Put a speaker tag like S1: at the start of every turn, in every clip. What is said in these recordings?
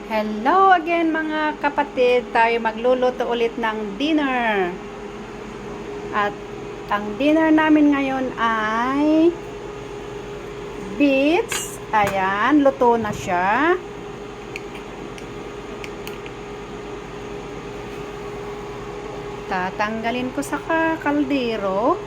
S1: Hello again mga kapatid, tayo magluluto ulit ng dinner. At ang dinner namin ngayon ay beets. Ayan, luto na siya. Tatanggalin ko sa kaldero.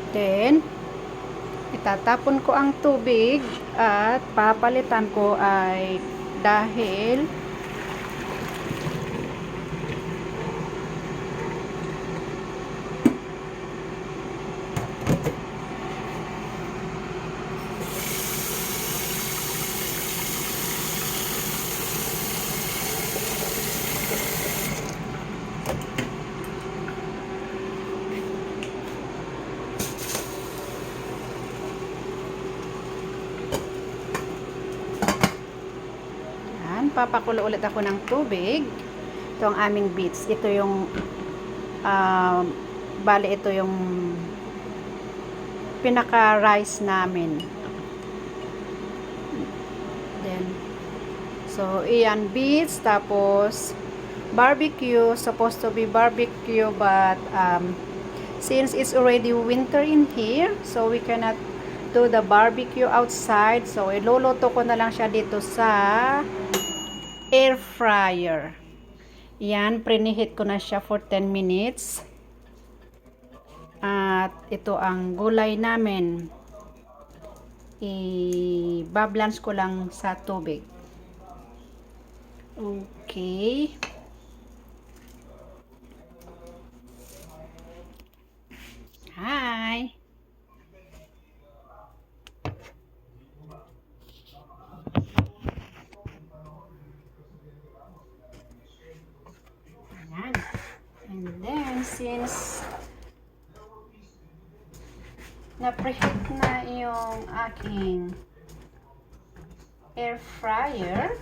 S1: Then, itatapon ko ang tubig at papalitan ko ay dahil papakulo ulit ako ng tubig. Ito ang aming beets. Ito yung bali ito yung pinaka rice namin. Then so iyan beets, tapos barbecue, supposed to be barbecue, but since it's already winter in here, so we cannot do the barbecue outside, so iluluto ko na lang siya dito sa air fryer. Yan, preheat ko na siya for 10 minutes. At ito ang gulay namin. I-balance ko lang sa tubig. Okay. Hi. And then, since na-preheat na yung aking air fryer,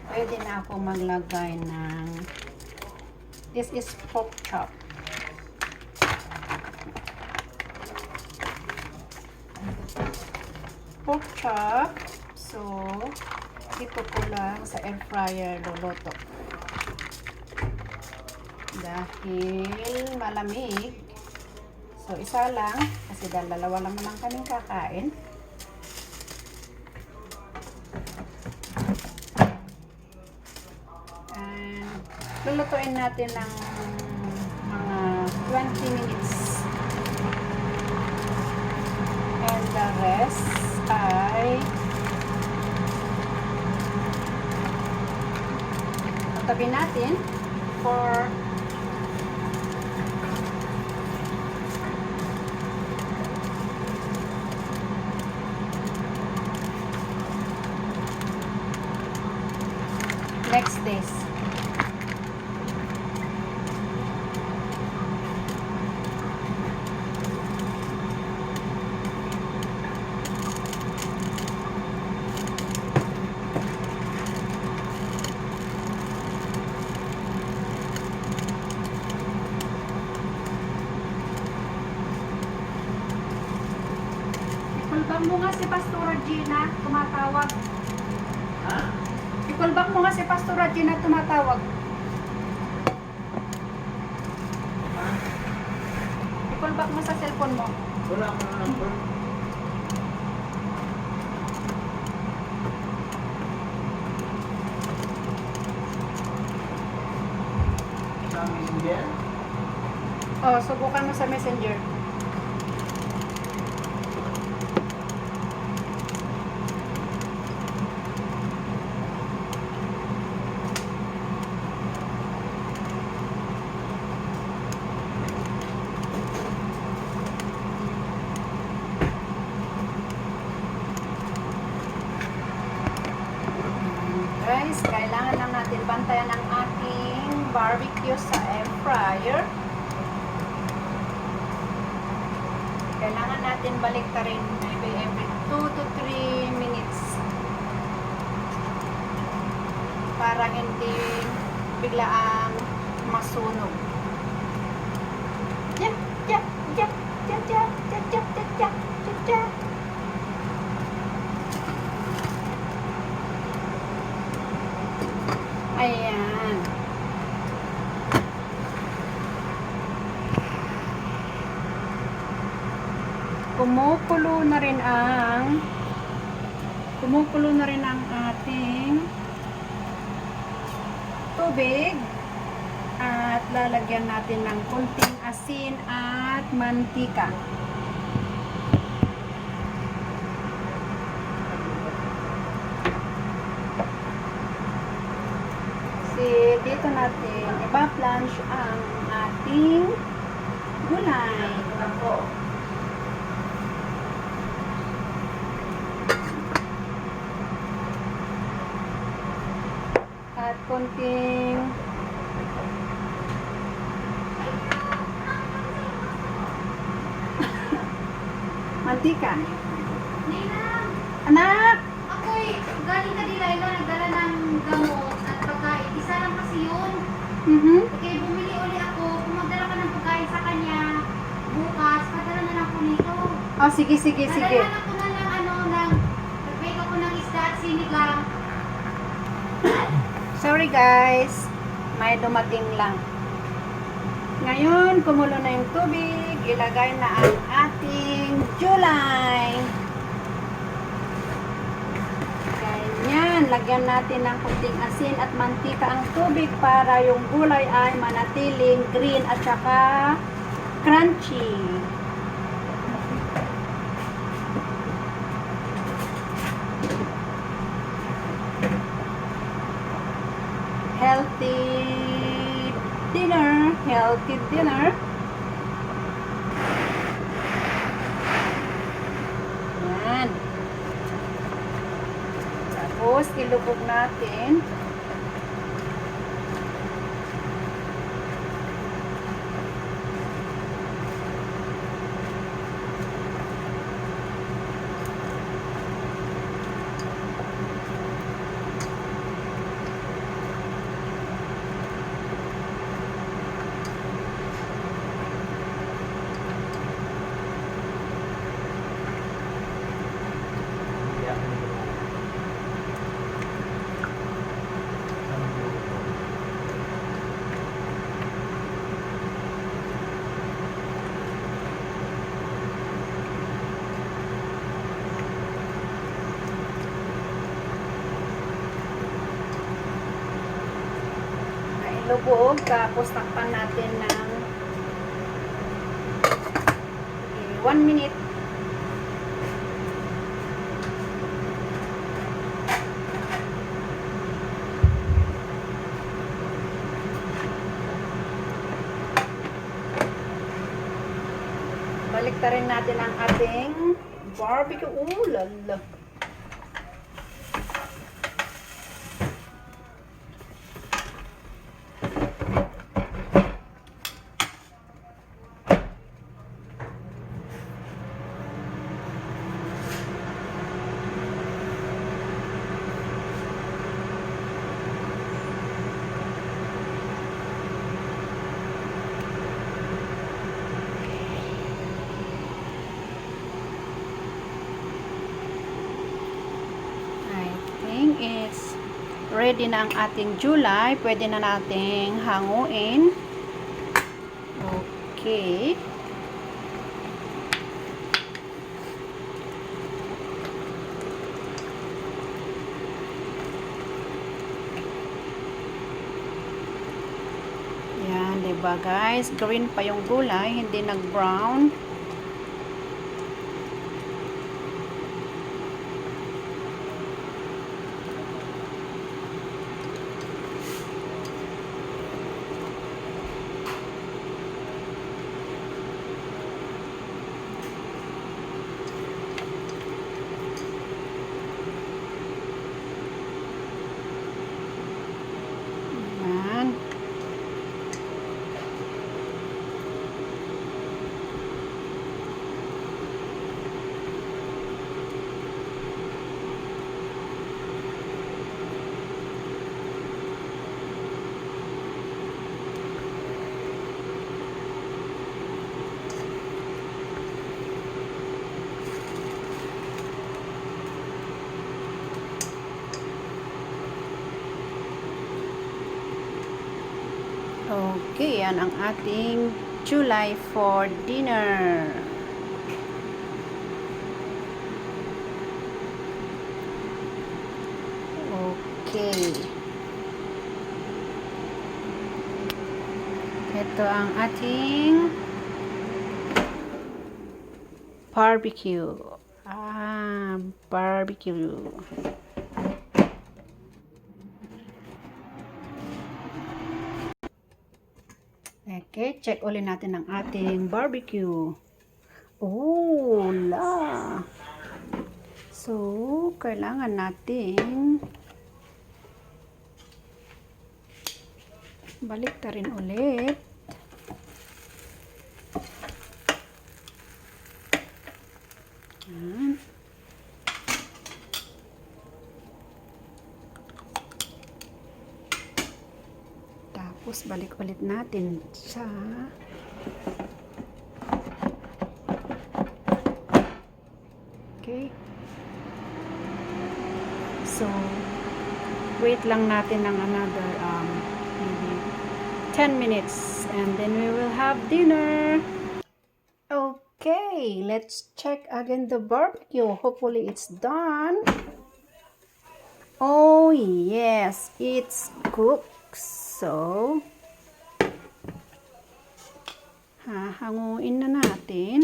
S1: pwede na ako maglagay ng, this is pork chop. Pork chop. So, dito ko lang sa air fryer luluto. Dahil malamig, so isa lang kasi dalawa lang naman kaming kakain. And lulutuin natin ng mga 20 minutes, and the rest ay tatabi natin for next days. Ikulbang mo nga si Pastora Gina, tumatawag. Ha? Ikulbang mo nga si Pastora Gina, tumatawag. Ikulbang mo sa cellphone mo.
S2: Wala ko na number. Sa messenger?
S1: Oh, subukan mo sa messenger. Guys, kailangan lang natin bantayan ang ating barbecue sa air fryer. Kailangan natin baliktarin maybe every 2 to 3 minutes. Para hindi biglaang masunog. Jap, jap, jap, jap, jap, jap, jap, jap, jap, jap, jap. Ayan. Kumukulo na rin ang ating tubig at lalagyan natin ng konting asin at mantika. Dito natin iba-blanch ang ating gulay. At konting mantika.
S3: Ninang,
S1: Anak!
S3: ako'y galing ka nila, nagdala ng gamot at pagkain. Isa lang kasi yun. Kaya bumili uli ako. Kung magdala ka ng pagkain sa kanya, bukas, padala na lang ko nito.
S1: Oh, sige.
S3: Nadala ako na ng nag-bake ako ng isda at sinigang.
S1: Sorry guys, may dumating lang. Ngayon, kumulo na yung tubig. Ilagay na ang ating gulay. Ganyan, lagyan natin ng kunting asin at mantika ang tubig para yung gulay ay manatiling green at saka crunchy. Healthy dinner. Yan. Tapos, ilubog natin. Lubog, tapos takpan natin ng 1 minute. Baliktarin natin ang ating barbecue. Lala. It's ready na ang ating gulay. Pwede na nating hanguin. Okay. Yan, diba guys? Green pa yung gulay, hindi nag-brown. Okay, yan ang ating July for dinner. Okay. Ito ang ating barbecue. Barbecue. Okay, check ulit natin ang ating barbecue. Oh, la. So, kailangan natin balik ta rin ulit. Yan. Tapos, balik ulit natin sa okay. So, wait lang natin ng another maybe 10 minutes and then we will have dinner. Okay, let's check again the barbecue. Hopefully it's done. Oh yes, it's cooked. So, hahanguin na natin.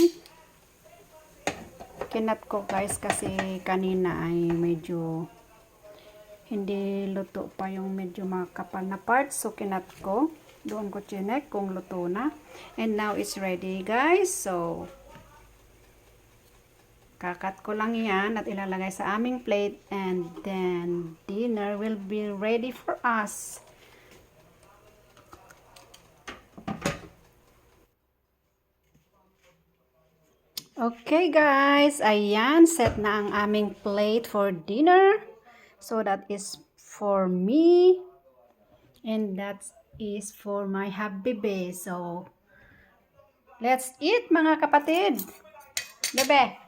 S1: Kinat ko guys kasi kanina ay medyo hindi luto pa yung medyo makapal na parts. So, kinat ko. Doon ko chinek kung luto na. And now it's ready guys. So, kakat ko lang yan at ilalagay sa aming plate. And then, dinner will be ready for us. Okay guys, ayan, set na ang aming plate for dinner. So that is for me and that is for my habibe. So let's eat mga kapatid. Bebe.